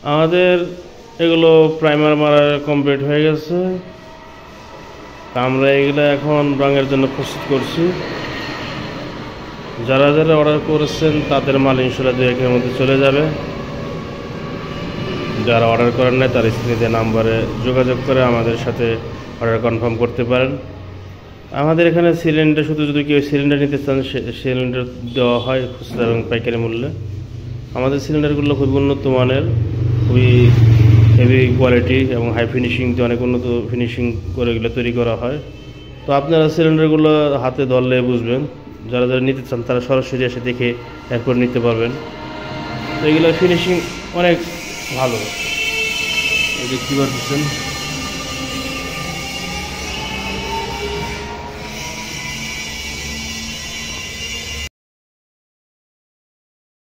আমাদের এগুলো প্রাইমার মারা কমপ্লিট হয়ে গেছে। আমরা এগুলো এখন রঙের জন্য প্রস্তুত করছি। যারা যারা অর্ডার করেছেন তাদের মাল ইনশাল্লাহ 2-1 মধ্যে চলে যাবে। যারা অর্ডার করেন নাই তার স্ক্রিনে দেওয়া নাম্বারে যোগাযোগ করে আমাদের সাথে অর্ডার কনফার্ম করতে পারেন। আমাদের এখানে সিলিন্ডার শুধু যদি কেউ সিলিন্ডার নিতে চান সিলিন্ডার দেওয়া হয় খুচরা এবং পাইকারি মূল্যে। আমাদের সিলিন্ডারগুলো খুবই উন্নত মানের, খুবই হেভি কোয়ালিটি এবং হাই ফিনিশিং দিয়ে অনেক উন্নত ফিনিশিং করে এগুলো তৈরি করা হয়। তো আপনারা সিলিন্ডারগুলো হাতে ধরলে বুঝবেন, যারা যারা নিতে চান তারা সরাসরি এসে দেখে এরপর নিতে পারবেন। তো এগুলোর ফিনিশিং অনেক ভালো, এই দেখতে পাচ্ছেন।